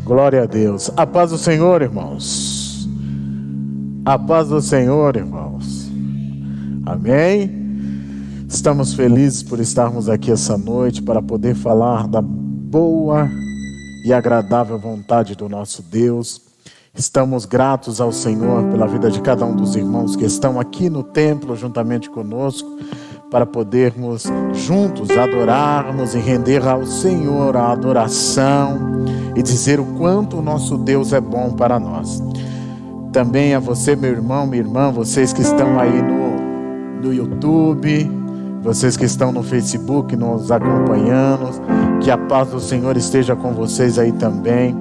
Glória a Deus. A paz do Senhor, irmãos. A paz do Senhor, irmãos. Amém? Estamos felizes por estarmos aqui essa noite para poder falar da boa e agradável vontade do nosso Deus. Estamos gratos ao Senhor pela vida de cada um dos irmãos que estão aqui no templo juntamente conosco, para podermos juntos adorarmos e render ao Senhor a adoração e dizer o quanto o nosso Deus é bom para nós. Também a você, meu irmão, minha irmã, vocês que estão aí no YouTube, vocês que estão no Facebook nos acompanhando, que a paz do Senhor esteja com vocês aí também.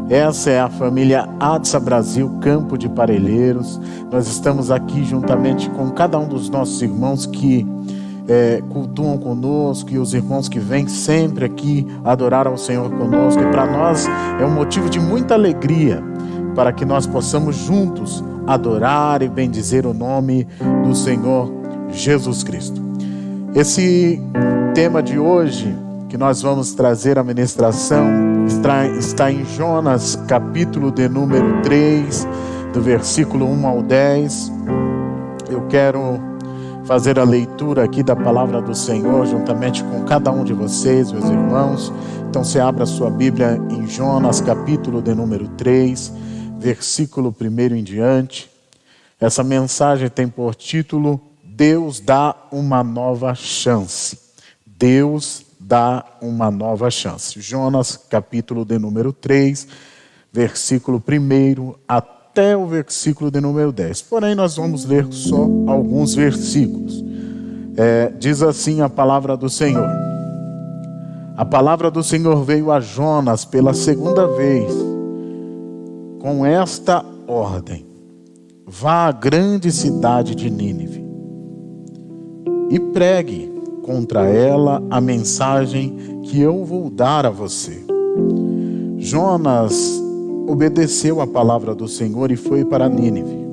Essa é a família ADSA Brasil, Campo de Parelheiros. Nós estamos aqui juntamente com cada um dos nossos irmãos que cultuam conosco, e os irmãos que vêm sempre aqui adorar ao Senhor conosco. E para nós é um motivo de muita alegria, para que nós possamos juntos adorar e bendizer o nome do Senhor Jesus Cristo. Esse tema de hoje que nós vamos trazer a ministração está em Jonas, capítulo de número 3, do versículo 1 ao 10. Eu quero fazer a leitura aqui da palavra do Senhor juntamente com cada um de vocês, meus irmãos. Então você abra a sua Bíblia em Jonas, capítulo de número 3, versículo 1 em diante. Essa mensagem tem por título: Deus dá uma nova chance. Deus dá uma nova chance. Jonas, capítulo de número 3, versículo 1 até o versículo de número 10. Porém, nós vamos ler só alguns versículos. Diz assim a palavra do Senhor. A palavra do Senhor veio a Jonas pela segunda vez, com esta ordem: vá à grande cidade de Nínive e pregue contra ela a mensagem que eu vou dar a você. Jonas obedeceu a palavra do Senhor e foi para Nínive.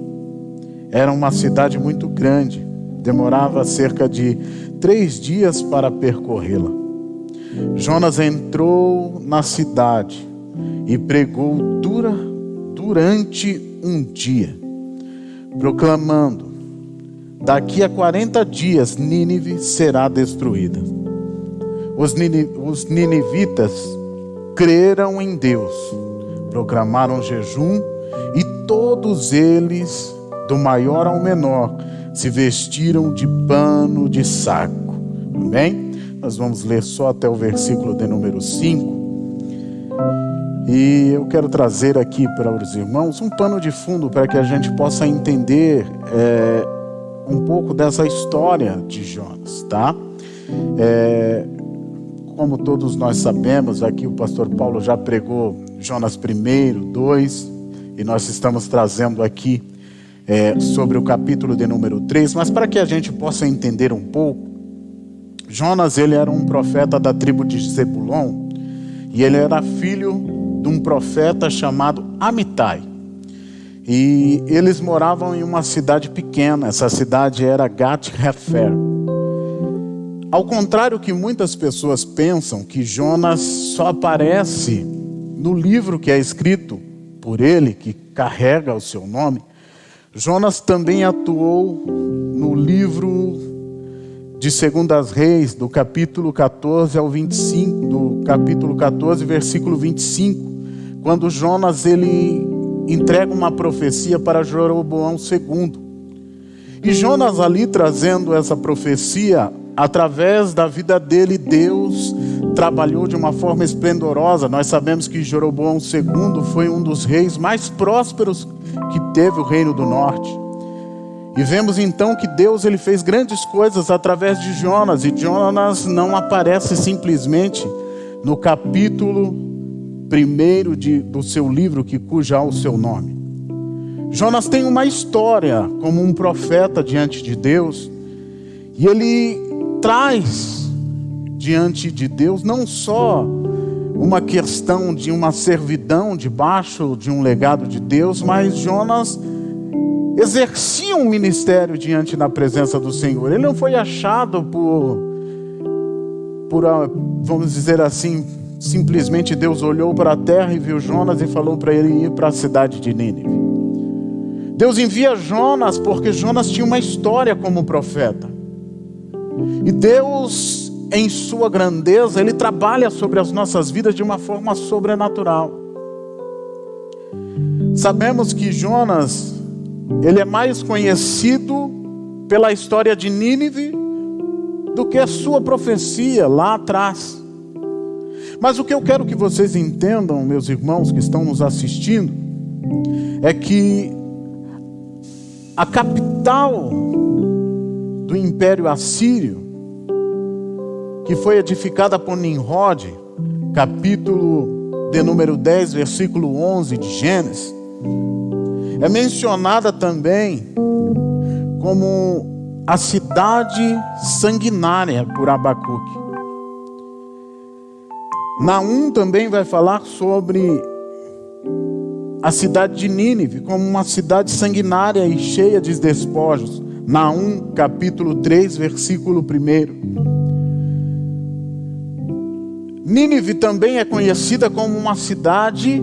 Era uma cidade muito grande, demorava cerca de 3 dias para percorrê-la. Jonas entrou na cidade e pregou durante um dia, proclamando: daqui a 40 dias Nínive será destruída. Os ninivitas creram em Deus, proclamaram jejum, e todos eles, do maior ao menor, se vestiram de pano de saco. Amém? Nós vamos ler só até o versículo de número 5. E eu quero trazer aqui para os irmãos um pano de fundo para que a gente possa entender um pouco dessa história de Jonas, tá? Como todos nós sabemos, aqui o pastor Paulo já pregou Jonas 1, 2, e nós estamos trazendo aqui sobre o capítulo de número 3, mas para que a gente possa entender um pouco, Jonas, ele era um profeta da tribo de Zebulon, e ele era filho de um profeta chamado Amitai. E eles moravam em uma cidade pequena. Essa cidade era Gat-Hefer. Ao contrário que muitas pessoas pensam, que Jonas só aparece no livro que é escrito por ele, que carrega o seu nome, Jonas também atuou no livro de 2 Reis, do capítulo 14 ao 25, do capítulo 14, versículo 25, quando Jonas, ele entrega uma profecia para Jeroboão II. E Jonas ali trazendo essa profecia, através da vida dele, Deus trabalhou de uma forma esplendorosa. Nós sabemos que Jeroboão II foi um dos reis mais prósperos que teve o reino do norte. E vemos então que Deus, ele fez grandes coisas através de Jonas. E Jonas não aparece simplesmente no capítulo 1 do seu livro, que cuja o seu nome. Jonas tem uma história como um profeta diante de Deus, e ele traz diante de Deus não só uma questão de uma servidão debaixo de um legado de Deus, mas Jonas exercia um ministério diante da presença do Senhor. Ele não foi achado por vamos dizer assim, simplesmente Deus olhou para a terra e viu Jonas e falou para ele ir para a cidade de Nínive. Deus envia Jonas porque Jonas tinha uma história como profeta. E Deus, em sua grandeza, Ele trabalha sobre as nossas vidas de uma forma sobrenatural. Sabemos que Jonas, ele é mais conhecido pela história de Nínive do que a sua profecia lá atrás. Mas o que eu quero que vocês entendam, meus irmãos que estão nos assistindo, é que a capital do Império Assírio, que foi edificada por Nimrod, capítulo de número 10, versículo 11 de Gênesis, é mencionada também como a cidade sanguinária por Abacuque. Naum também vai falar sobre a cidade de Nínive como uma cidade sanguinária e cheia de despojos. Naum capítulo 3, versículo 1. Nínive também é conhecida como uma cidade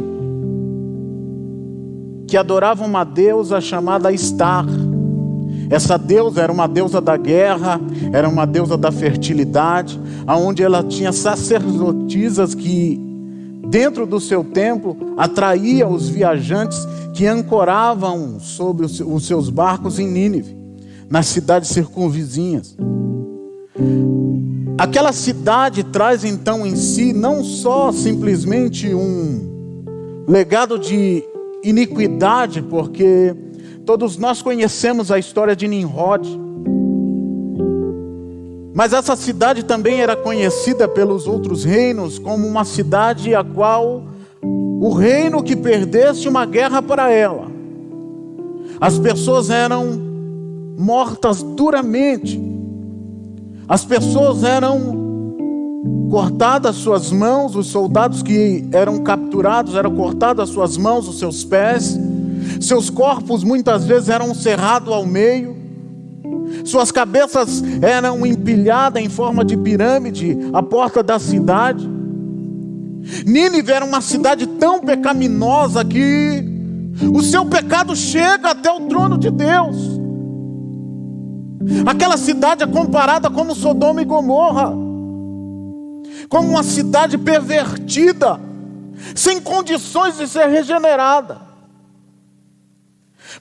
que adorava uma deusa chamada Estar. Essa deusa era uma deusa da guerra, era uma deusa da fertilidade, onde ela tinha sacerdotisas que, dentro do seu templo, atraía os viajantes que ancoravam sobre os seus barcos em Nínive, nas cidades circunvizinhas. Aquela cidade traz então em si não só simplesmente um legado de iniquidade, porque todos nós conhecemos a história de Nimrod, mas essa cidade também era conhecida pelos outros reinos como uma cidade a qual o reino que perdesse uma guerra para ela, as pessoas eram mortas duramente, as pessoas eram cortadas suas mãos, os soldados que eram capturados eram cortadas as suas mãos, os seus pés, seus corpos muitas vezes eram cerrados ao meio, suas cabeças eram empilhadas em forma de pirâmide à porta da cidade. Nínive era uma cidade tão pecaminosa que o seu pecado chega até o trono de Deus. Aquela cidade é comparada como Sodoma e Gomorra, como uma cidade pervertida, sem condições de ser regenerada.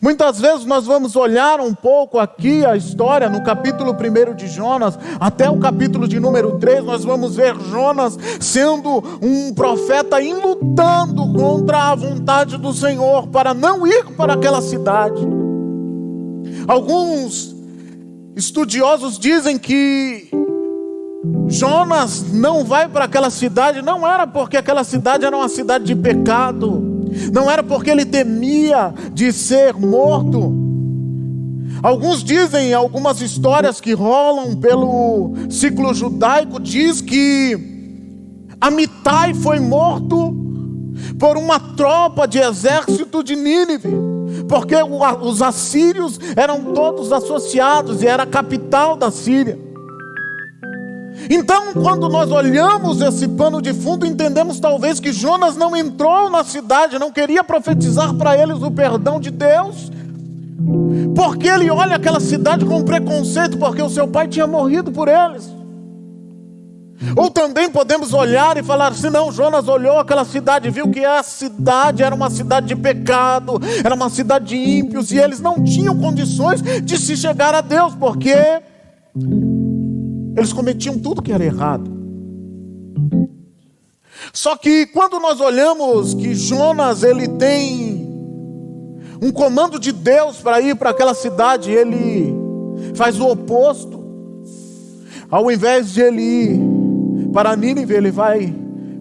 Muitas vezes nós vamos olhar um pouco aqui a história, no capítulo 1 de Jonas, até o capítulo de número 3, nós vamos ver Jonas sendo um profeta lutando contra a vontade do Senhor, para não ir para aquela cidade. Alguns estudiosos dizem que Jonas não vai para aquela cidade, não era porque aquela cidade era uma cidade de pecado, não era porque ele temia de ser morto. Alguns dizem, algumas histórias que rolam pelo ciclo judaico, diz que Amitai foi morto por uma tropa de exército de Nínive, porque os assírios eram todos associados e era a capital da Síria. Então, quando nós olhamos esse pano de fundo, entendemos talvez que Jonas não entrou na cidade, não queria profetizar para eles o perdão de Deus, porque ele olha aquela cidade com preconceito, porque o seu pai tinha morrido por eles. Ou também podemos olhar e falar assim: não, Jonas olhou aquela cidade, viu que a cidade era uma cidade de pecado, era uma cidade de ímpios, e eles não tinham condições de se chegar a Deus, porque eles cometiam tudo que era errado. Só que quando nós olhamos que Jonas, ele tem um comando de Deus para ir para aquela cidade, ele faz o oposto. Ao invés de ele ir para Nínive, ele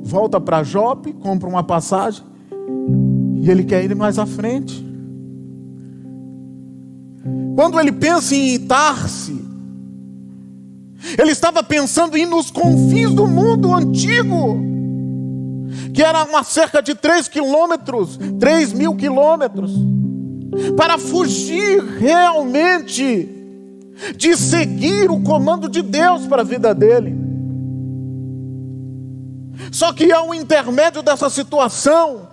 volta para Jope, compra uma passagem, e ele quer ir mais à frente. Quando ele pensa em ir Tarse, ele estava pensando em ir nos confins do mundo antigo, que era uma cerca de 3.000 quilômetros, para fugir realmente de seguir o comando de Deus para a vida dele. Só que ao intermédio dessa situação,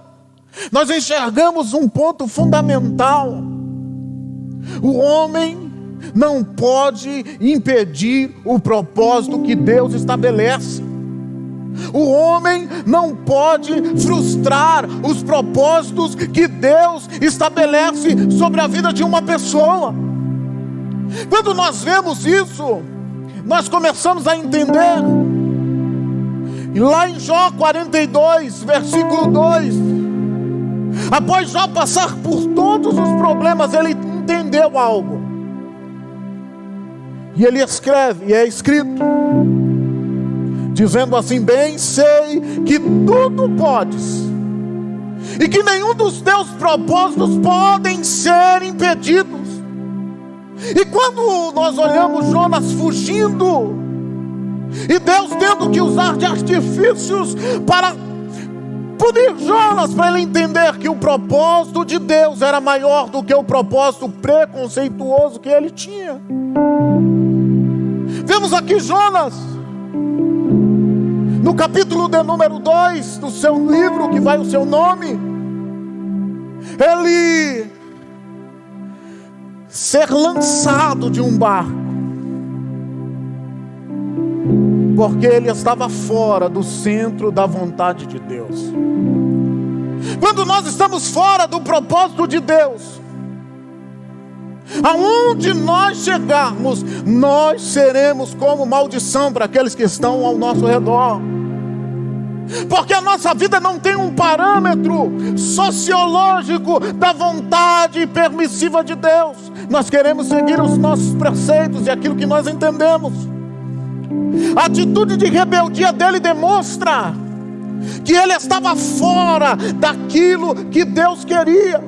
nós enxergamos um ponto fundamental. O homem não pode impedir o propósito que Deus estabelece. O homem não pode frustrar os propósitos que Deus estabelece sobre a vida de uma pessoa. Quando nós vemos isso, nós começamos a entender. E lá em Jó 42, versículo 2, após Jó passar por todos os problemas, ele entendeu algo. E ele escreve, e é escrito, dizendo assim: bem sei que tudo podes, e que nenhum dos teus propósitos podem ser impedidos. E quando nós olhamos Jonas fugindo, e Deus tendo que usar de artifícios para punir Jonas, para ele entender que o propósito de Deus era maior do que o propósito preconceituoso que ele tinha. Vemos aqui Jonas, no capítulo de número 2 do seu livro, que vai o seu nome, ele ser lançado de um barco, porque ele estava fora do centro da vontade de Deus. Quando nós estamos fora do propósito de Deus, aonde nós chegarmos, nós seremos como maldição para aqueles que estão ao nosso redor. Porque a nossa vida não tem um parâmetro sociológico da vontade permissiva de Deus. Nós queremos seguir os nossos preceitos e aquilo que nós entendemos. A atitude de rebeldia dele demonstra que ele estava fora daquilo que Deus queria,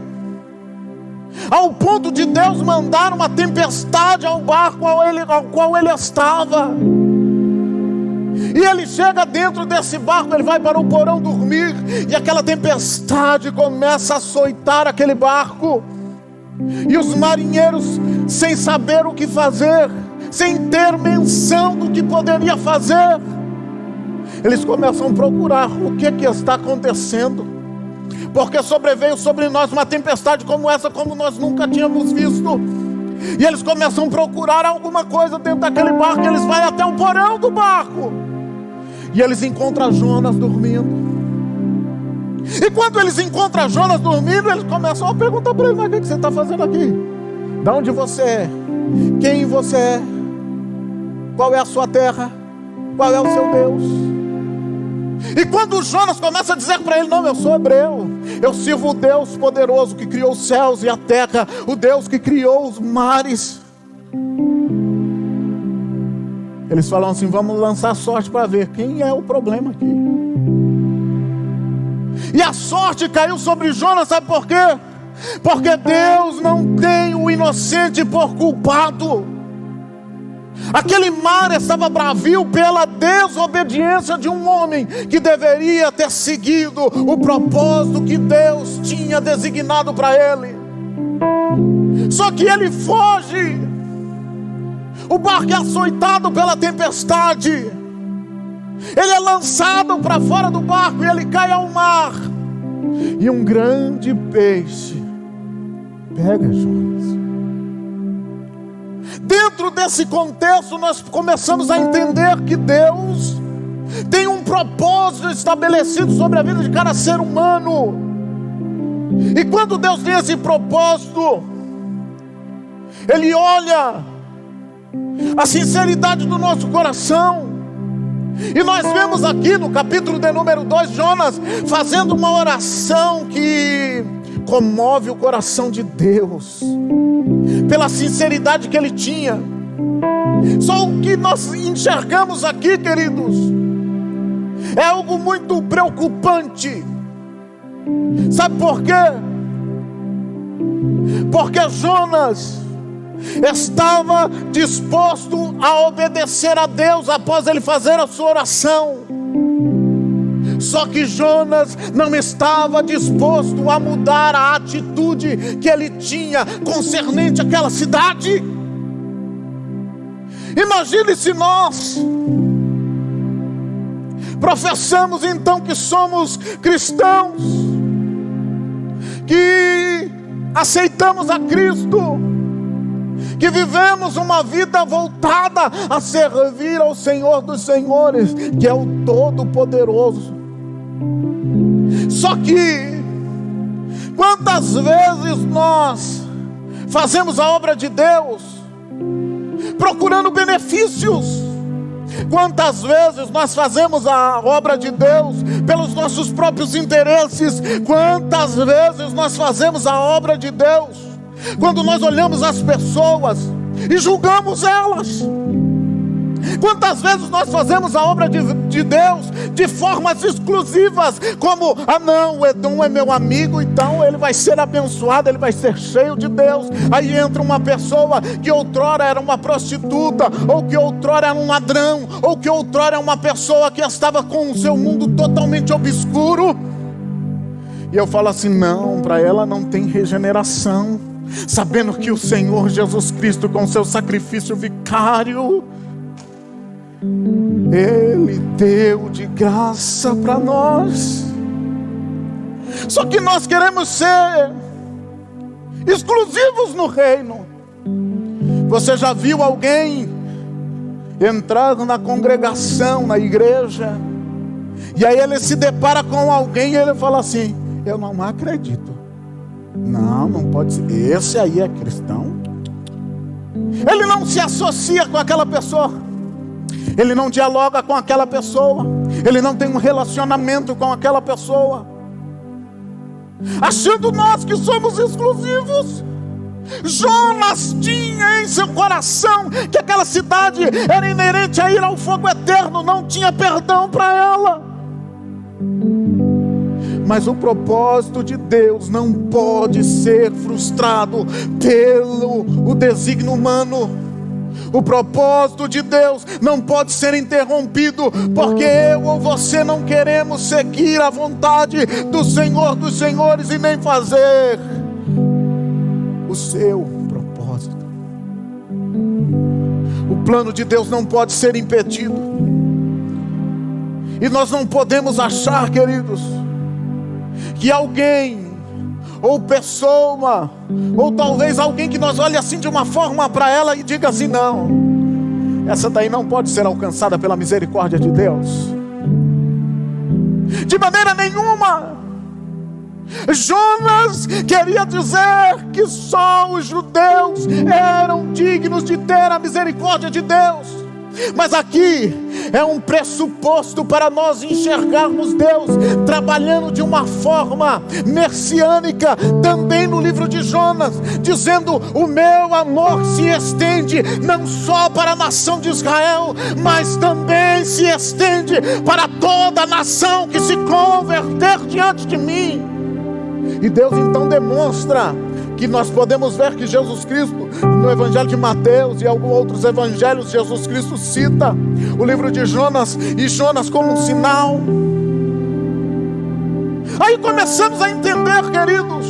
ao ponto de Deus mandar uma tempestade ao barco ao qual ele estava. E ele chega dentro desse barco, ele vai para o porão dormir, e aquela tempestade começa a açoitar aquele barco. E os marinheiros, sem saber o que fazer, sem ter menção do que poderia fazer, eles começam a procurar o que está acontecendo, porque sobreveio sobre nós uma tempestade como essa, como nós nunca tínhamos visto. E eles começam a procurar alguma coisa dentro daquele barco. Eles vão até o porão do barco, e eles encontram Jonas dormindo. E quando eles encontram Jonas dormindo, eles começam a perguntar para ele: mas o que você está fazendo aqui? De onde você é? Quem você é? Qual é a sua terra? Qual é o seu Deus? E quando Jonas começa a dizer para ele: não, eu sou hebreu, eu sirvo o Deus poderoso que criou os céus e a terra, o Deus que criou os mares. Eles falam assim: vamos lançar sorte para ver quem é o problema aqui. E a sorte caiu sobre Jonas, sabe por quê? Porque Deus não tem o inocente por culpado. Aquele mar estava bravio pela desobediência de um homem que deveria ter seguido o propósito que Deus tinha designado para ele. Só que ele foge, o barco é açoitado pela tempestade, ele é lançado para fora do barco e ele cai ao mar, e um grande peixe pega Jonas. Dentro desse contexto, nós começamos a entender que Deus tem um propósito estabelecido sobre a vida de cada ser humano. E quando Deus tem esse propósito, Ele olha a sinceridade do nosso coração. E nós vemos aqui no capítulo de número 2, Jonas fazendo uma oração que comove o coração de Deus, pela sinceridade que ele tinha. Só o que nós enxergamos aqui, queridos, é algo muito preocupante. Sabe por quê? Porque Jonas estava disposto a obedecer a Deus após ele fazer a sua oração. Só que Jonas não estava disposto a mudar a atitude que ele tinha concernente àquela cidade. Imagine se nós professamos então que somos cristãos, que aceitamos a Cristo, que vivemos uma vida voltada a servir ao Senhor dos Senhores, que é o Todo-Poderoso. Só que, quantas vezes nós fazemos a obra de Deus procurando benefícios? Quantas vezes nós fazemos a obra de Deus pelos nossos próprios interesses? Quantas vezes nós fazemos a obra de Deus quando nós olhamos as pessoas e julgamos elas? Quantas vezes nós fazemos a obra de Deus de formas exclusivas, como, não, o Edom é meu amigo, então ele vai ser abençoado, ele vai ser cheio de Deus. Aí entra uma pessoa que outrora era uma prostituta, ou que outrora era um ladrão, ou que outrora é uma pessoa que estava com o seu mundo totalmente obscuro, e eu falo assim, não, para ela não tem regeneração, sabendo que o Senhor Jesus Cristo, com seu sacrifício vicário, Ele deu de graça para nós. Só que nós queremos ser exclusivos no reino. Você já viu alguém entrar na congregação, na igreja, e aí ele se depara com alguém e ele fala assim, eu não acredito, não pode ser, esse aí é cristão? Ele não se associa com aquela pessoa, ele não dialoga com aquela pessoa, ele não tem um relacionamento com aquela pessoa, achando nós que somos exclusivos. Jonas tinha em seu coração que aquela cidade era inerente a ir ao fogo eterno, não tinha perdão para ela. Mas o propósito de Deus não pode ser frustrado pelo desígnio humano. O propósito de Deus não pode ser interrompido, porque eu ou você não queremos seguir a vontade do Senhor dos Senhores e nem fazer o seu propósito. O plano de Deus não pode ser impedido. E nós não podemos achar, queridos, que alguém, ou pessoa, ou talvez alguém que nós olhe assim de uma forma para ela e diga assim, não, essa daí não pode ser alcançada pela misericórdia de Deus. De maneira nenhuma. Jonas queria dizer que só os judeus eram dignos de ter a misericórdia de Deus. Mas aqui é um pressuposto para nós enxergarmos Deus trabalhando de uma forma messiânica também no livro de Jonas, dizendo, o meu amor se estende não só para a nação de Israel, mas também se estende para toda a nação que se converter diante de mim. E Deus então demonstra que nós podemos ver que Jesus Cristo, no Evangelho de Mateus e alguns outros evangelhos, Jesus Cristo cita o livro de Jonas, e Jonas como um sinal. Aí começamos a entender, queridos,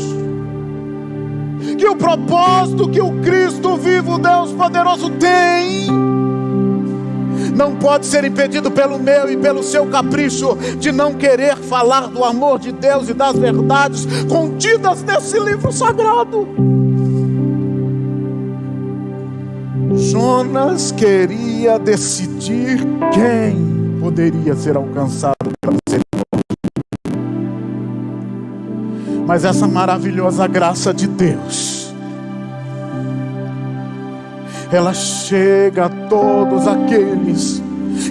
que o propósito que o Cristo vivo, Deus poderoso tem, não pode ser impedido pelo meu e pelo seu capricho de não querer falar do amor de Deus e das verdades contidas nesse livro sagrado. Jonas queria decidir quem poderia ser alcançado pela misericórdia. Mas essa maravilhosa graça de Deus, ela chega a todos aqueles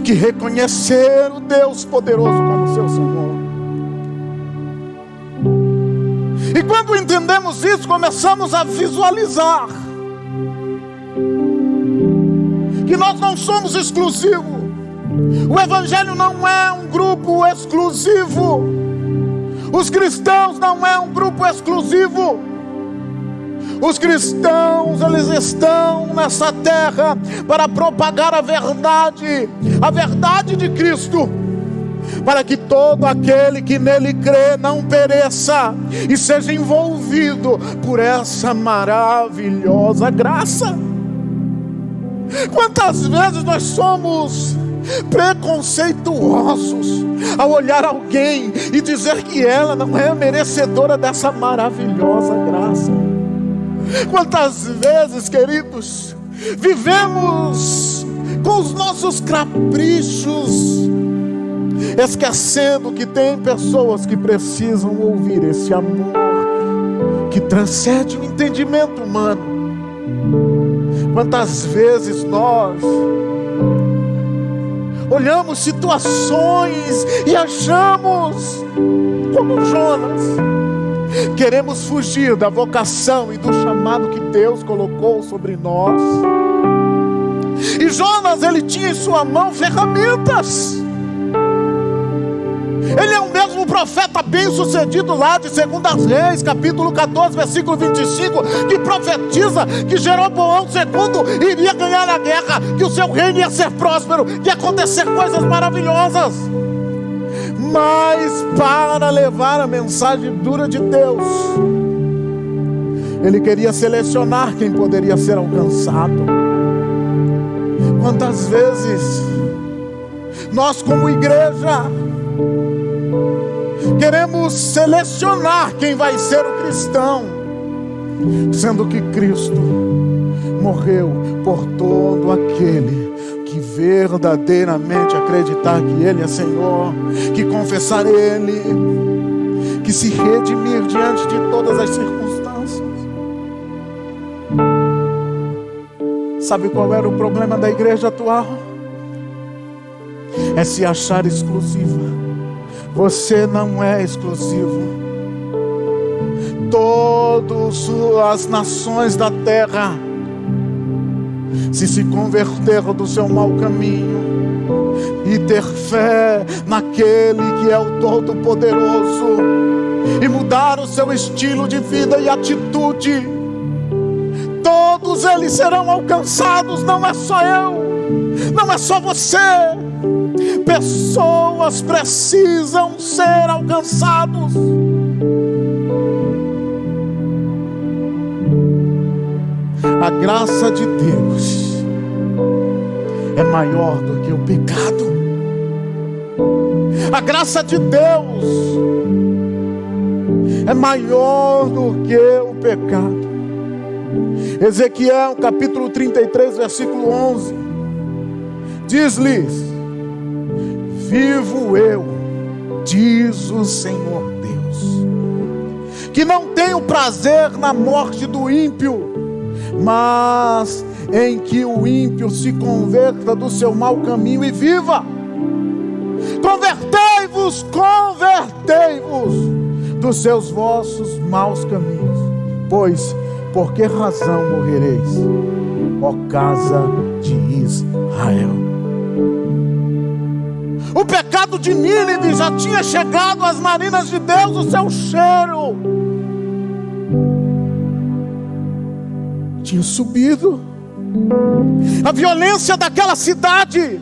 que reconheceram o Deus poderoso como seu Senhor. E quando entendemos isso, começamos a visualizar que nós não somos exclusivos. O Evangelho não é um grupo exclusivo. Os cristãos não é um grupo exclusivo. Os cristãos, eles estão nessa terra para propagar a verdade de Cristo, para que todo aquele que nele crê não pereça e seja envolvido por essa maravilhosa graça. Quantas vezes nós somos preconceituosos ao olhar alguém e dizer que ela não é merecedora dessa maravilhosa graça. Quantas vezes, queridos, vivemos com os nossos caprichos, esquecendo que tem pessoas que precisam ouvir esse amor que transcende o entendimento humano. Quantas vezes nós olhamos situações e achamos como Jonas, queremos fugir da vocação e do chamado que Deus colocou sobre nós. E Jonas, ele tinha em sua mão ferramentas. Ele é o mesmo profeta bem sucedido lá de 2 Reis, capítulo 14, versículo 25, que profetiza que Jeroboão II iria ganhar a guerra, que o seu reino ia ser próspero, que ia acontecer coisas maravilhosas. Mas para levar a mensagem dura de Deus, ele queria selecionar quem poderia ser alcançado. Quantas vezes nós, como igreja, queremos selecionar quem vai ser o cristão, sendo que Cristo morreu por todo aquele que verdadeiramente acreditar que Ele é Senhor, que confessar Ele, que se redimir diante de todas as circunstâncias. Sabe qual era o problema da igreja atual? É se achar exclusiva. Você não é exclusivo. Todas as nações da terra, se converter do seu mau caminho e ter fé naquele que é o Todo-Poderoso, e mudar o seu estilo de vida e atitude, todos eles serão alcançados. Não é só eu, não é só você. Pessoas precisam ser alcançados. A graça de Deus é maior do que o pecado. A graça de Deus é maior do que o pecado. Ezequiel capítulo 33, versículo 11, diz-lhes: vivo eu, diz o Senhor Deus, que não tenho prazer na morte do ímpio, mas em que o ímpio se converta do seu mau caminho e viva. Convertei-vos dos seus vossos maus caminhos. Pois por que razão morrereis, ó casa de Israel? O pecado de Nínive já tinha chegado às narinas de Deus, o seu cheiro tinha subido. A violência daquela cidade,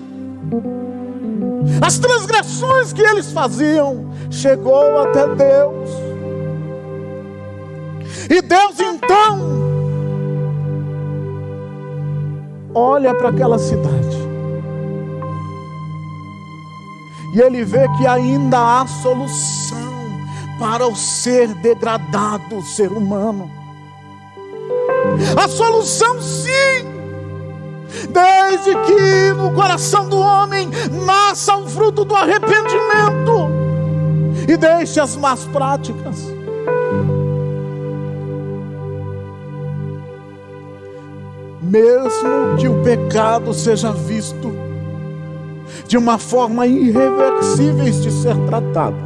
as transgressões que eles faziam, chegou até Deus. E Deus então olha para aquela cidade e Ele vê que ainda há solução para o ser degradado, o ser humano. A solução, sim, desde que no coração do homem nasça o fruto do arrependimento e deixe as más práticas. Mesmo que o pecado seja visto de uma forma irreversível de ser tratado,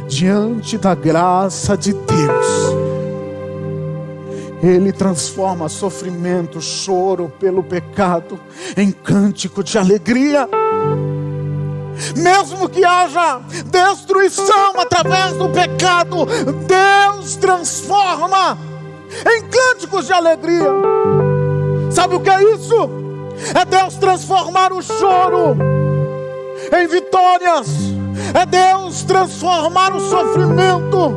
diante da graça de Deus, Ele transforma sofrimento, choro pelo pecado em cântico de alegria. Mesmo que haja destruição através do pecado, Deus transforma em cânticos de alegria. Sabe o que é isso? É Deus transformar o choro em vitórias. É Deus transformar o sofrimento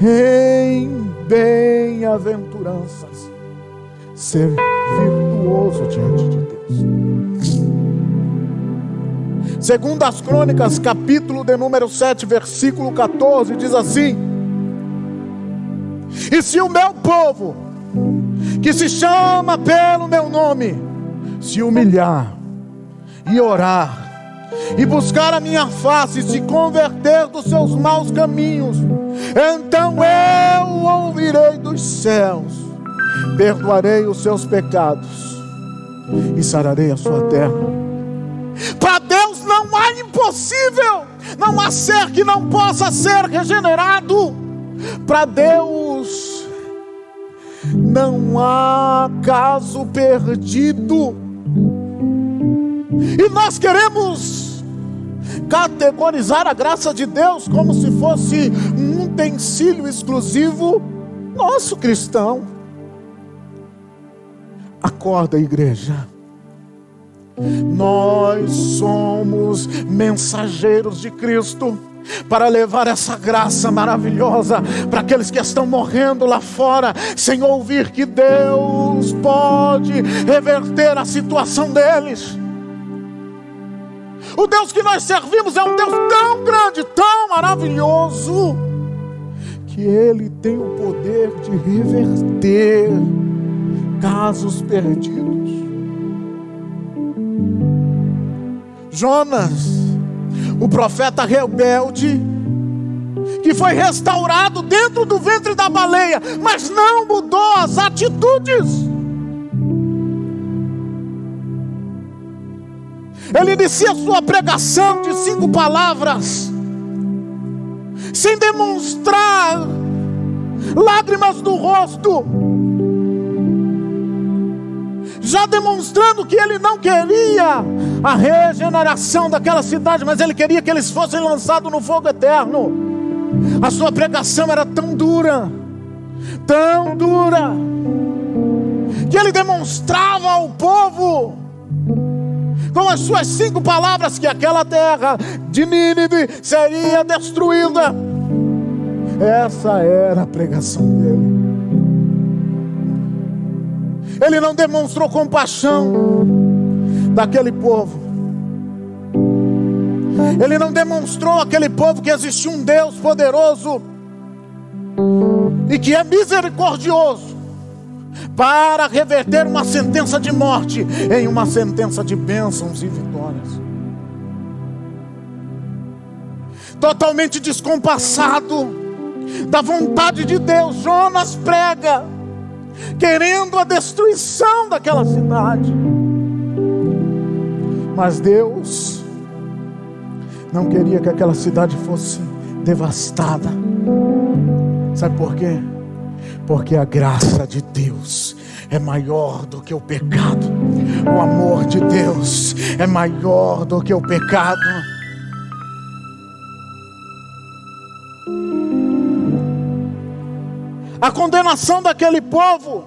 em bem-aventuranças. ser virtuoso diante de Deus. Segundo as Crônicas, capítulo de número 7, versículo 14, diz assim: e se o meu povo, que se chama pelo meu nome, se humilhar e orar, e buscar a minha face, e se converter dos seus maus caminhos, então eu ouvirei dos céus, perdoarei os seus pecados e sararei a sua terra. Para Deus não há impossível, não há ser que não possa ser regenerado. Para Deus não há caso perdido. E nós queremos categorizar a graça de Deus como se fosse um utensílio exclusivo nosso, cristão. Acorda, igreja. Nós somos mensageiros de Cristo para levar essa graça maravilhosa para aqueles que estão morrendo lá fora, sem ouvir que Deus pode reverter a situação deles. O Deus que nós servimos é um Deus tão grande, tão maravilhoso, que Ele tem o poder de reverter casos perdidos. Jonas, o profeta rebelde, que foi restaurado dentro do ventre da baleia, mas não mudou as atitudes. Ele inicia sua pregação de 5 palavras, sem demonstrar lágrimas no rosto, já demonstrando que ele não queria a regeneração daquela cidade, mas ele queria que eles fossem lançados no fogo eterno. A sua pregação era tão dura, que ele demonstrava ao povo, com as suas 5 palavras, que aquela terra de Nínive seria destruída. Essa era a pregação dele. Ele não demonstrou compaixão daquele povo. Ele não demonstrou àquele povo que existe um Deus poderoso e que é misericordioso para reverter uma sentença de morte em uma sentença de bênçãos e vitórias. Totalmente descompassado da vontade de Deus, Jonas prega, querendo a destruição daquela cidade. Mas Deus não queria que aquela cidade fosse devastada. Sabe por quê? Porque a graça de Deus é maior do que o pecado. O amor de Deus é maior do que o pecado. A condenação daquele povo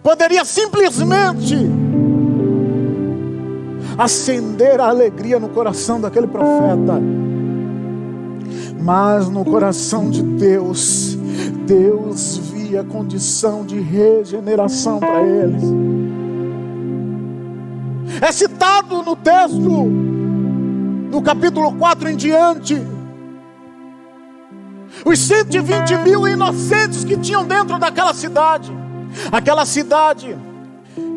poderia simplesmente acender a alegria no coração daquele profeta, mas no coração de Deus, Deus via a condição de regeneração para eles. É citado no texto do capítulo 4 em diante, os 120 mil inocentes que tinham dentro daquela cidade. Aquela cidade,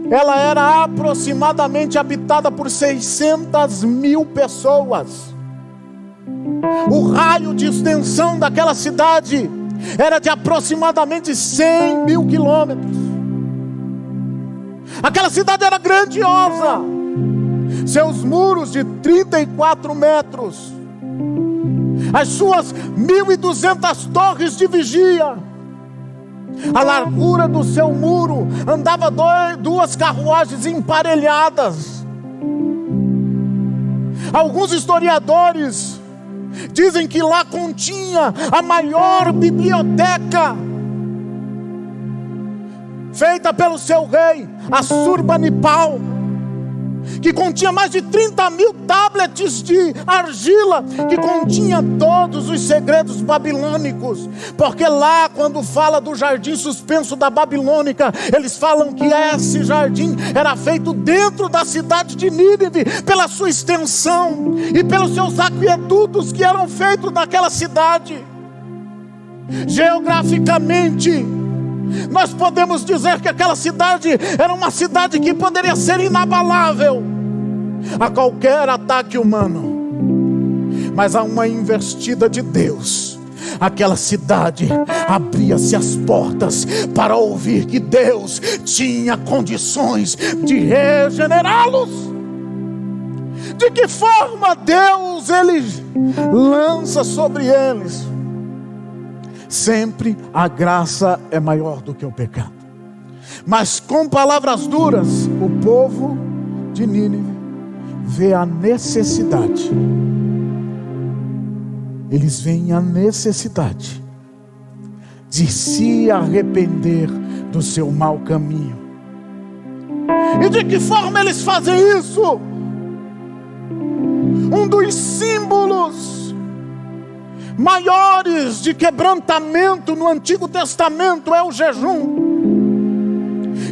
ela era aproximadamente habitada por 600 mil pessoas. O raio de extensão daquela cidade era de aproximadamente 100 mil quilômetros. Aquela cidade era grandiosa. Seus muros de 34 metros, as suas 1.200 torres de vigia, a largura do seu muro andava 2 carruagens emparelhadas. Alguns historiadores dizem que lá continha a maior biblioteca feita pelo seu rei, Assurbanipal. que continha mais de 30.000 tablets de argila, que continha todos os segredos babilônicos. Porque lá, quando fala do jardim suspenso da Babilônica, eles falam que esse jardim era feito dentro da cidade de Nínive, pela sua extensão e pelos seus aquedutos que eram feitos naquela cidade. Geograficamente, nós podemos dizer que aquela cidade era uma cidade que poderia ser inabalável a qualquer ataque humano. Mas a uma investida de Deus, aquela cidade abria-se as portas para ouvir que Deus tinha condições de regenerá-los. De que forma Deus ele lança sobre eles? Sempre a graça é maior do que o pecado. Mas com palavras duras, o povo de Nínive vê a necessidade. Eles veem a necessidade de se arrepender do seu mau caminho. E de que forma eles fazem isso? Um dos símbolos maiores de quebrantamento no Antigo Testamento é o jejum.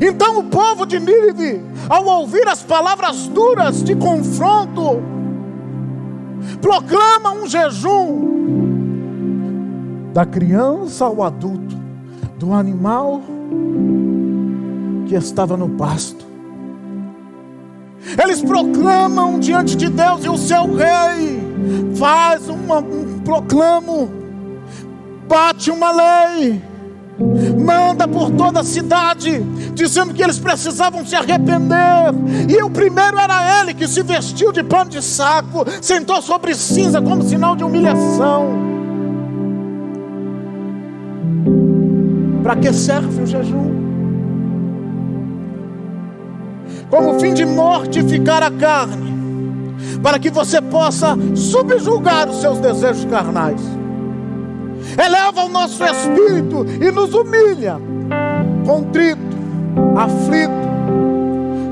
Então o povo de Nínive, ao ouvir as palavras duras de confronto, proclama um jejum, da criança ao adulto, do animal que estava no pasto. Eles proclamam diante de Deus, e o seu rei faz um proclamo, bate uma lei, manda por toda a cidade, dizendo que eles precisavam se arrepender. E o primeiro era ele, que se vestiu de pano de saco, sentou sobre cinza como sinal de humilhação. Para que serve o jejum? Como fim de mortificar a carne, para que você possa subjugar os seus desejos carnais. Eleva o nosso espírito e nos humilha, contrito, aflito,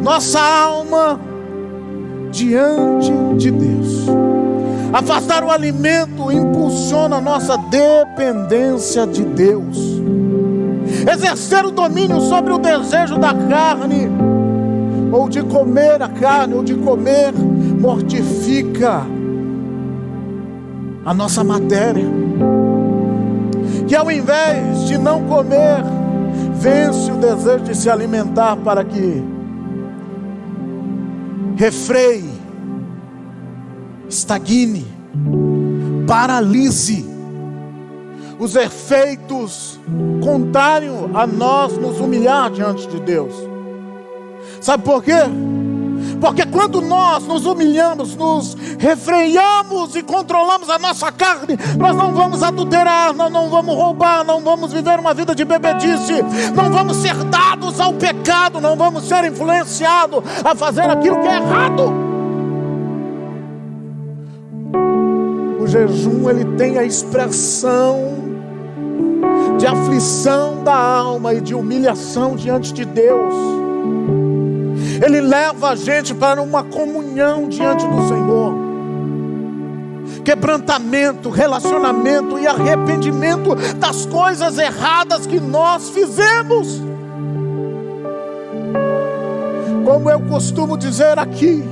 nossa alma diante de Deus. Afastar o alimento impulsiona a nossa dependência de Deus. Exercer o domínio sobre o desejo da carne, ou de comer a carne, ou de comer, mortifica a nossa matéria, que ao invés de não comer, vence o desejo de se alimentar, para que refreie, estagne, paralise os efeitos contrários a nós nos humilhar diante de Deus. Sabe por quê? Porque quando nós nos humilhamos, nos refreamos e controlamos a nossa carne, nós não vamos adulterar, nós não vamos roubar, não vamos viver uma vida de bebedice, não vamos ser dados ao pecado, não vamos ser influenciados a fazer aquilo que é errado. O jejum, ele tem a expressão de aflição da alma e de humilhação diante de Deus. Ele leva a gente para uma comunhão diante do Senhor. Quebrantamento, relacionamento e arrependimento das coisas erradas que nós fizemos. Como eu costumo dizer aqui,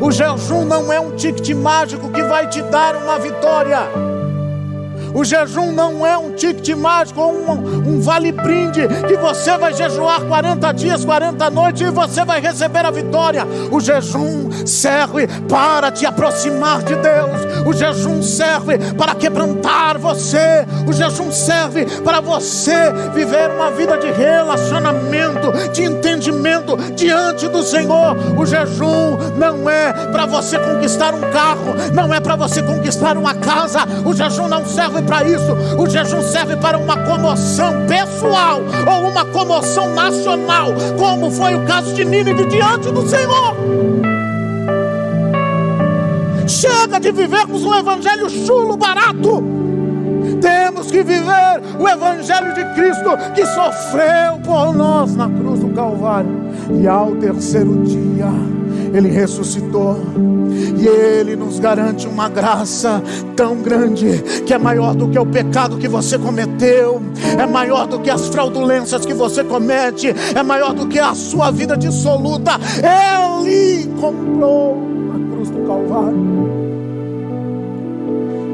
o jejum não é um ticket mágico que vai te dar uma vitória. O jejum não é um ticket mágico ou um vale-brinde que você vai jejuar 40 dias, 40 noites e você vai receber a vitória. O jejum serve para te aproximar de Deus. O jejum serve para quebrantar você. O jejum serve para você viver uma vida de relacionamento, de entendimento diante do Senhor. O jejum não é para você conquistar um carro, não é para você conquistar uma casa. O jejum não serve para isso. O jejum serve para uma comoção pessoal ou uma comoção nacional, como foi o caso de Nínive diante do Senhor. Chega de vivermos um evangelho chulo, barato. Temos que viver o evangelho de Cristo, que sofreu por nós na cruz do Calvário. e ao terceiro dia Ele ressuscitou. E Ele nos garante uma graça tão grande, que é maior do que o pecado que você cometeu, é maior do que as fraudulências que você comete, é maior do que a sua vida dissoluta. Ele comprou na cruz do Calvário.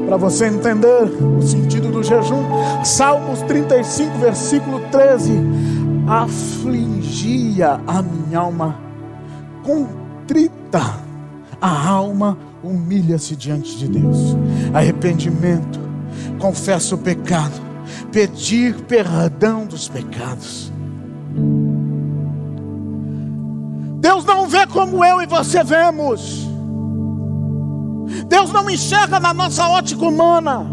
Para você entender o sentido do jejum, Salmos 35, versículo 13: afligia a minha alma, contrita a alma humilha-se diante de Deus. Arrependimento, confessa o pecado, pedir perdão dos pecados. Deus não vê como eu e você vemos. Deus não enxerga na nossa ótica humana,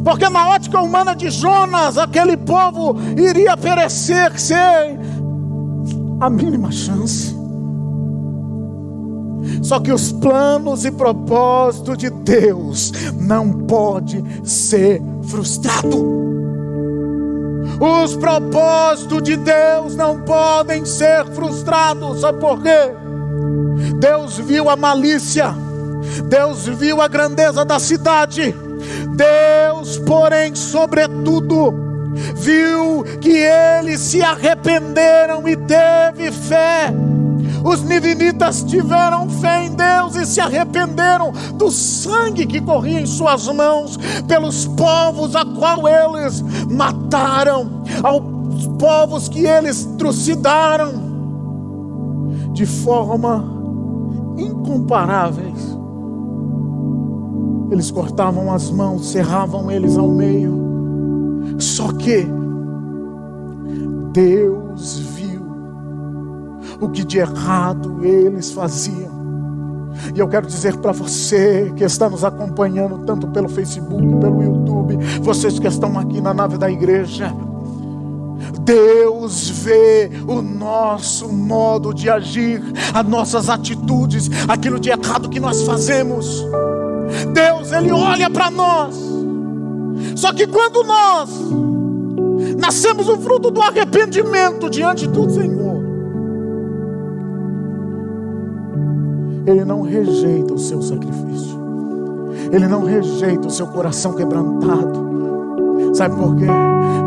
porque na ótica humana de Jonas, aquele povo iria perecer sem a mínima chance. Só que os planos e propósitos de Deus não podem ser frustrados. Os propósitos de Deus não podem ser frustrados. Sabe por quê? Deus viu a malícia, Deus viu a grandeza da cidade. Deus, porém, sobretudo, viu que eles se arrependeram e teve fé. Os nivinitas tiveram fé em Deus e se arrependeram do sangue que corria em suas mãos, pelos povos a qual eles mataram, aos povos que eles trucidaram, de forma incomparáveis. Eles cortavam as mãos, serravam eles ao meio. Só que Deus viu o que de errado eles faziam. E eu quero dizer para você que está nos acompanhando tanto pelo Facebook, pelo YouTube, vocês que estão aqui na nave da igreja, Deus vê o nosso modo de agir, as nossas atitudes, aquilo de errado que nós fazemos. Deus, Ele olha para nós. Só que quando nós nascemos o fruto do arrependimento diante do Senhor, Ele não rejeita o seu sacrifício, Ele não rejeita o seu coração quebrantado. Sabe por quê?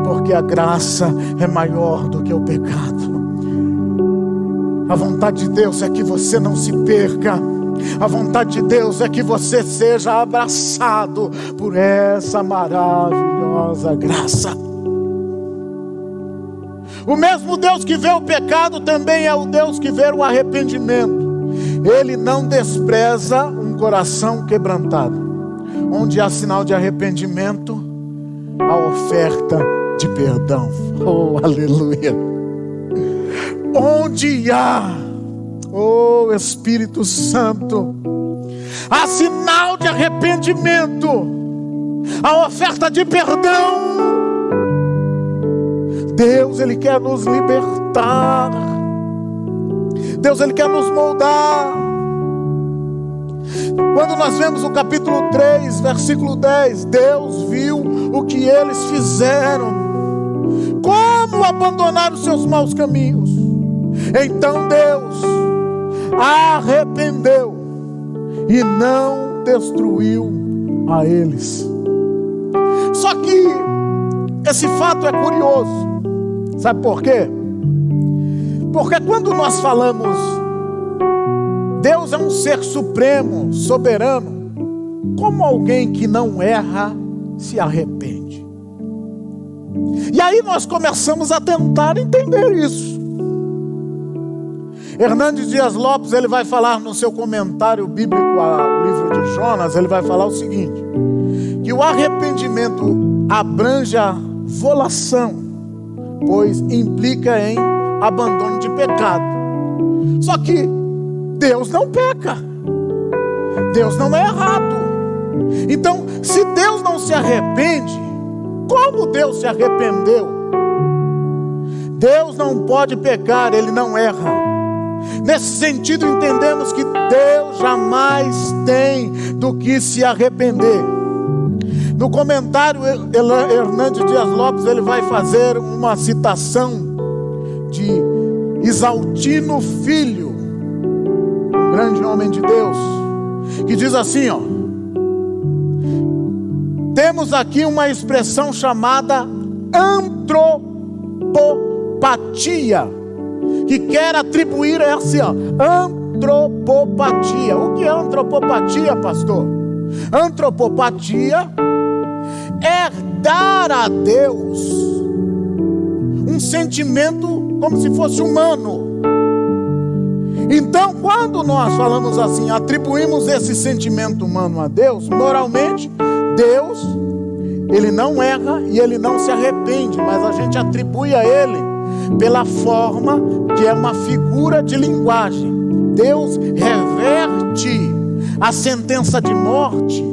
Porque a graça é maior do que o pecado. A vontade de Deus é que você não se perca. A vontade de Deus é que você seja abraçado por essa maravilhosa graça. O mesmo Deus que vê o pecado também é o Deus que vê o arrependimento. Ele não despreza um coração quebrantado. Onde há sinal de arrependimento, há oferta de perdão. Oh, aleluia! Onde há, oh Espírito Santo, há sinal de arrependimento, há oferta de perdão. Deus, Ele quer nos libertar. Deus, Ele quer nos moldar. Quando nós vemos o capítulo 3, versículo 10, Deus viu o que eles fizeram, como abandonar os seus maus caminhos. Então Deus arrependeu e não destruiu a eles. Só que esse fato é curioso. Sabe por quê? Porque quando nós falamos Deus é um ser supremo, soberano, como alguém que não erra se arrepende? E aí nós começamos a tentar entender isso. Hernandes Dias Lopes, ele vai falar no seu comentário bíblico ao livro de Jonas, ele vai falar o seguinte: que o arrependimento abrange a volação, pois implica em abandono de pecado. Só que Deus não peca, Deus não é errado. Então, se Deus não se arrepende, como Deus se arrependeu? Deus não pode pecar, Ele não erra. Nesse sentido, entendemos que Deus jamais tem do que se arrepender. No comentário, Hernandes Dias Lopes, ele vai fazer uma citação de Isaltino Filho, um grande homem de Deus, que diz assim, ó: temos aqui uma expressão chamada antropopatia, que quer atribuir essa antropopatia. O que é antropopatia, pastor? Antropopatia é dar a Deus um sentimento como se fosse humano. Então, quando nós falamos assim, atribuímos esse sentimento humano a Deus, moralmente, Deus, Ele não erra e Ele não se arrepende, mas a gente atribui a Ele pela forma que é uma figura de linguagem. Deus reverte a sentença de morte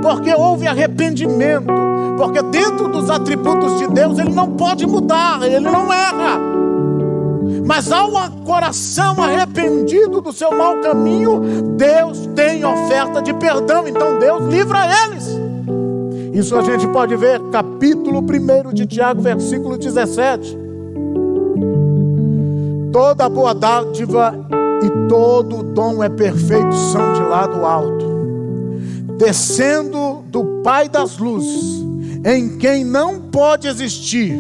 porque houve arrependimento, porque dentro dos atributos de Deus Ele não pode mudar, Ele não erra. Mas ao coração arrependido do seu mau caminho, Deus tem oferta de perdão, então Deus livra eles. Isso a gente pode ver, capítulo 1 de Tiago, versículo 17. Toda boa dádiva e todo dom é perfeito, são de lá do alto, descendo do Pai das luzes, em quem não pode existir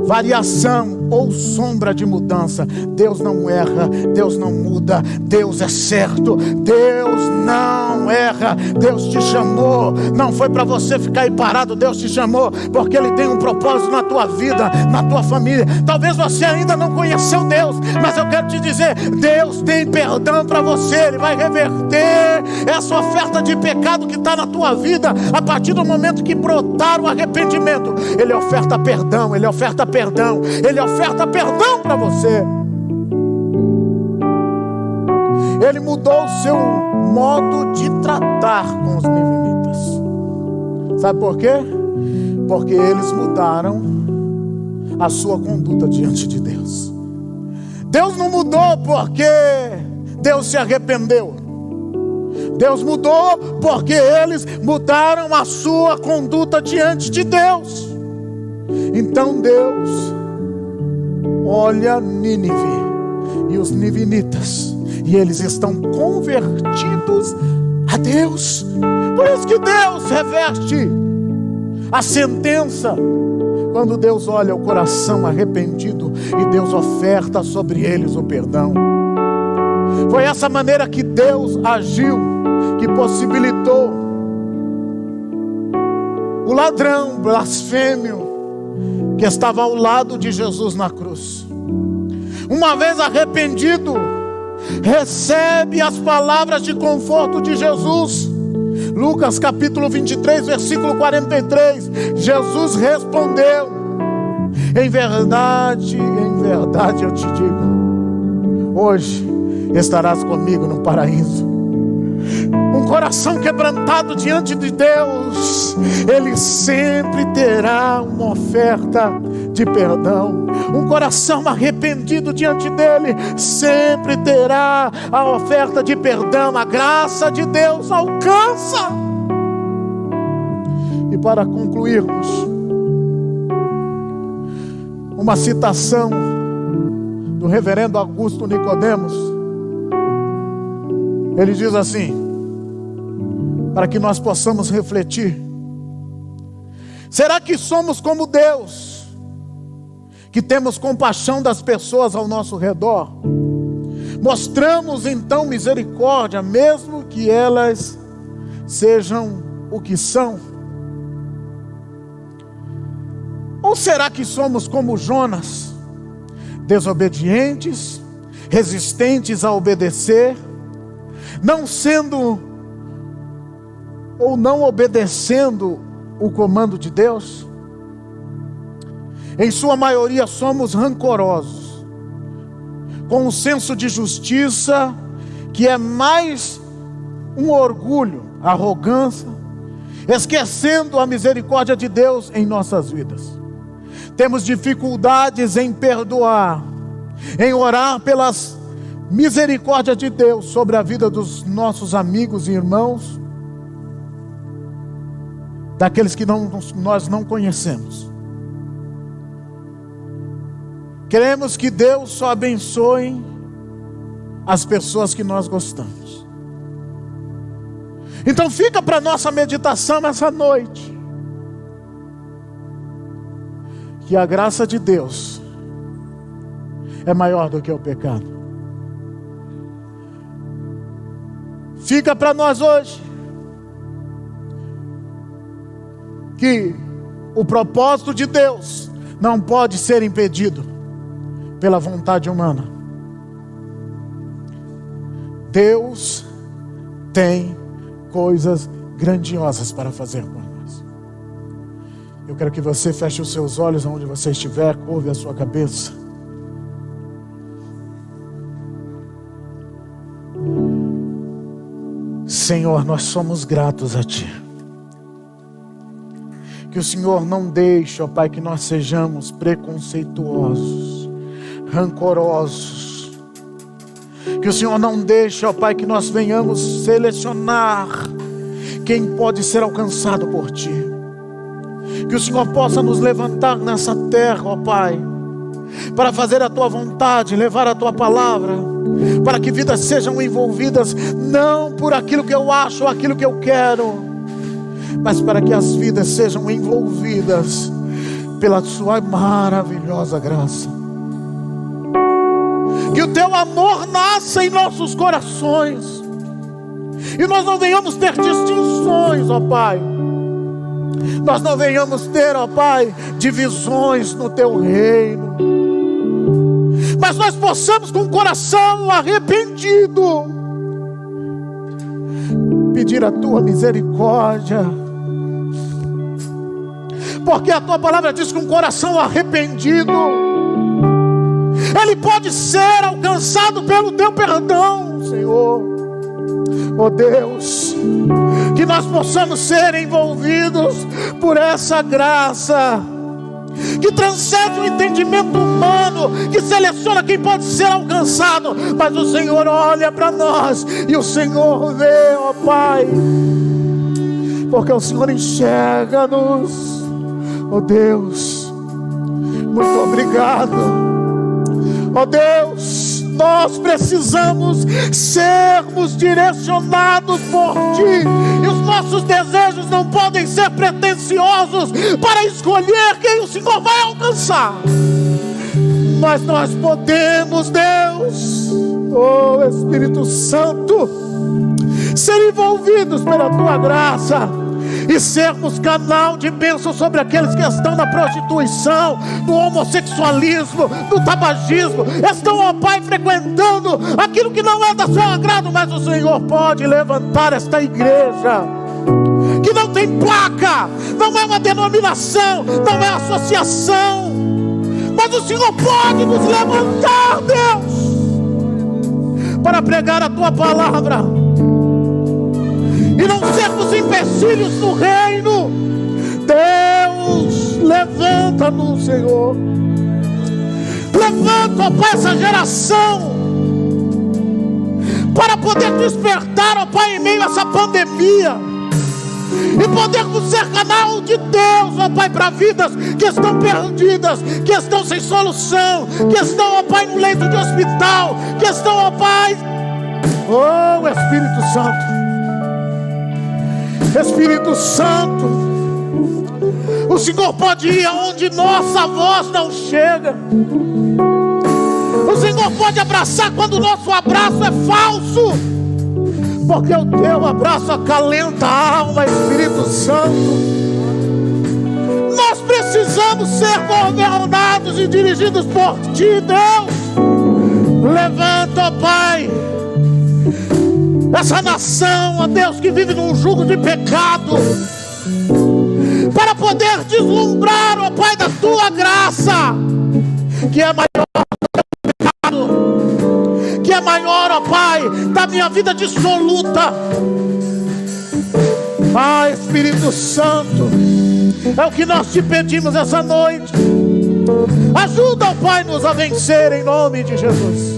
variação ou sombra de mudança. Deus não erra, Deus não muda, Deus é certo, Deus não erra. Deus te chamou, não foi para você ficar aí parado. Deus te chamou porque Ele tem um propósito na tua vida, na tua família. Talvez você ainda não conheceu Deus, mas eu quero te dizer, Deus tem perdão para você. Ele vai reverter essa oferta de pecado que está na tua vida a partir do momento que brotar o arrependimento. Ele oferta perdão, Ele oferta perdão, Ele oferta perdão para você. Ele mudou o seu modo de tratar com os nivinitas. Sabe por quê? Porque eles mudaram a sua conduta diante de Deus. Deus não mudou porque Deus se arrependeu. Deus mudou porque eles mudaram a sua conduta diante de Deus. Então Deus olha Nínive e os nivinitas, e eles estão convertidos a Deus. Por isso que Deus reverte a sentença quando Deus olha o coração arrependido e Deus oferta sobre eles o perdão. Foi essa maneira que Deus agiu, que possibilitou o ladrão blasfêmio que estava ao lado de Jesus na cruz, uma vez arrependido, recebe as palavras de conforto de Jesus. Lucas capítulo 23, versículo 43. Jesus respondeu: em verdade eu te digo, hoje estarás comigo no paraíso. Um coração quebrantado diante de Deus, Ele sempre terá uma oferta de perdão. Um coração arrependido diante dEle sempre terá a oferta de perdão. A graça de Deus alcança. E para concluirmos, uma citação do reverendo Augusto Nicodemos. Ele diz assim, para que nós possamos refletir: será que somos como Deus, que temos compaixão das pessoas ao nosso redor? Mostramos então misericórdia, mesmo que elas sejam o que são? Ou será que somos como Jonas, desobedientes, resistentes a obedecer, não sendo ou não obedecendo o comando de Deus? Em sua maioria somos rancorosos, com um senso de justiça que é mais um orgulho, arrogância, esquecendo a misericórdia de Deus em nossas vidas. Temos dificuldades em perdoar, em orar pelas misericórdias de Deus sobre a vida dos nossos amigos e irmãos, daqueles que nós não conhecemos. Queremos que Deus só abençoe as pessoas que nós gostamos. Então fica para nossa meditação essa noite que a graça de Deus é maior do que o pecado. Fica para nós hoje que o propósito de Deus não pode ser impedido pela vontade humana. Deus tem coisas grandiosas para fazer por nós. Eu quero que você feche os seus olhos onde você estiver, curve a sua cabeça. Senhor, nós somos gratos a Ti. Que o Senhor não deixe, ó Pai, que nós sejamos preconceituosos, rancorosos. Que o Senhor não deixe, ó Pai, que nós venhamos selecionar quem pode ser alcançado por Ti. Que o Senhor possa nos levantar nessa terra, ó Pai, para fazer a Tua vontade, levar a Tua palavra, para que vidas sejam envolvidas, não por aquilo que eu acho ou aquilo que eu quero, mas para que as vidas sejam envolvidas pela Sua maravilhosa graça. Que o Teu amor nasça em nossos corações, e nós não venhamos ter distinções, ó Pai. Nós não venhamos ter, ó Pai, divisões no Teu reino, mas nós possamos com o coração arrependido pedir a Tua misericórdia, porque a Tua palavra diz que um coração arrependido, ele pode ser alcançado pelo Teu perdão, Senhor. Oh Deus, que nós possamos ser envolvidos por essa graça que transcende o entendimento humano, que seleciona quem pode ser alcançado, mas o Senhor olha para nós e o Senhor vê, ó Pai, porque o Senhor enxerga-nos. Oh Deus, muito obrigado. Oh Deus, nós precisamos sermos direcionados por Ti, e os nossos desejos não podem ser pretensiosos para escolher quem o Senhor vai alcançar. Mas nós podemos, Deus, oh Espírito Santo, ser envolvidos pela Tua graça e sermos canal de bênção sobre aqueles que estão na prostituição, no homossexualismo, no tabagismo, estão, ó Pai, frequentando aquilo que não é da Seu agrado, mas o Senhor pode levantar esta igreja que não tem placa, não é uma denominação, não é associação, mas o Senhor pode nos levantar, Deus, para pregar a Tua palavra e não sermos empecilhos no reino. Deus, levanta-nos, Senhor. Levanta, ó Pai, essa geração para poder despertar, ó Pai, em meio a essa pandemia, e podermos ser canal de Deus, ó Pai, para vidas que estão perdidas, que estão sem solução, que estão, ó Pai, no leito de hospital, que estão, ó Pai, oh Espírito Santo, Espírito Santo, o Senhor pode ir aonde nossa voz não chega. O Senhor pode abraçar quando o nosso abraço é falso, porque o Teu abraço acalenta a alma, Espírito Santo. Nós precisamos ser governados e dirigidos por Ti, Deus. Levanta, ó Pai, essa nação, ó Deus, que vive num jugo de pecado, para poder deslumbrar, ó Pai, da Tua graça, que é maior do pecado, que é maior, ó Pai, da minha vida dissoluta. Ah, Espírito Santo, é o que nós Te pedimos essa noite. Ajuda, ó Pai, nos a vencer em nome de Jesus.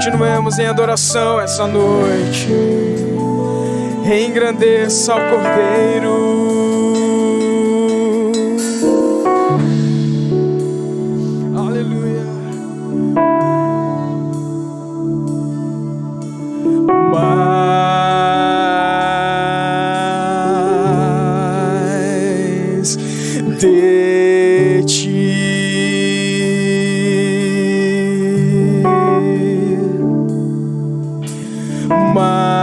Continuemos em adoração essa noite. Engrandeça ao Cordeiro. De ti, mais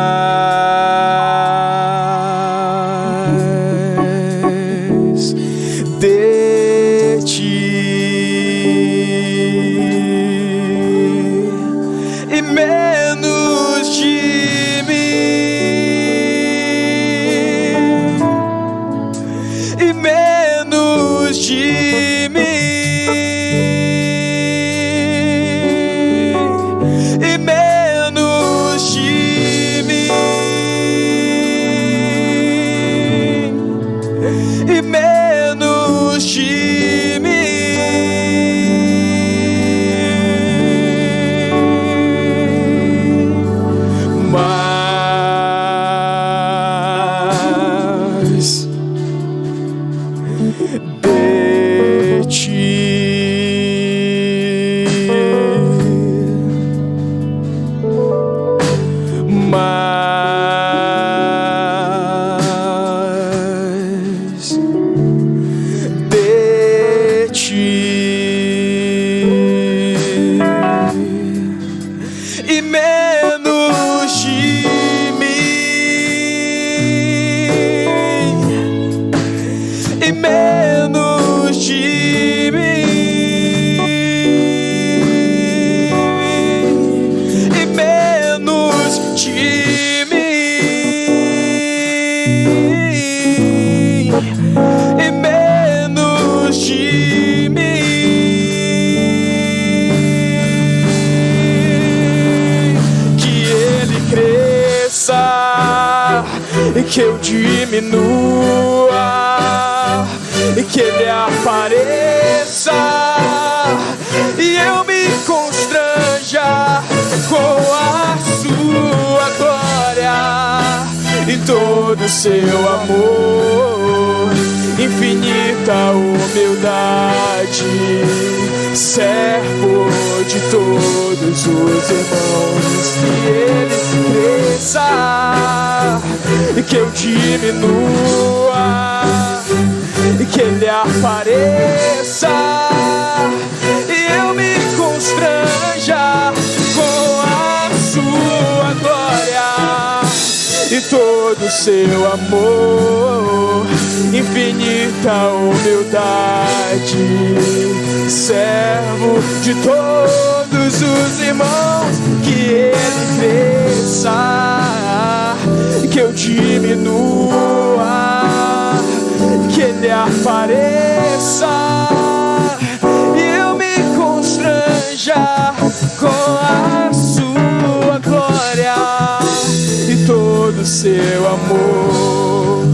de ti e menos de mim, e menos de mim, e menos de mim, e menos de mim, mas de ti, mais de ti e menos de mim, e menos de mim, e menos de mim, e menos de mim. Que ele cresça e que eu diminua, e que ele apareça e eu me constranja com a sua glória e todo o seu amor, infinita humildade, servo de todos os irmãos. Que ele cresça e que eu diminua, e que ele apareça e eu me constranja com a sua glória e todo o seu amor, infinita humildade, servo de todos os irmãos. Que ele cresça, que eu diminua, que ele apareça e eu me constranja com a sua glória e todo o seu amor,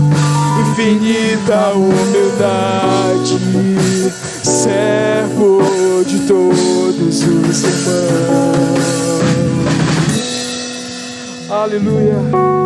infinita humildade, servo de todos os irmãos. Aleluia.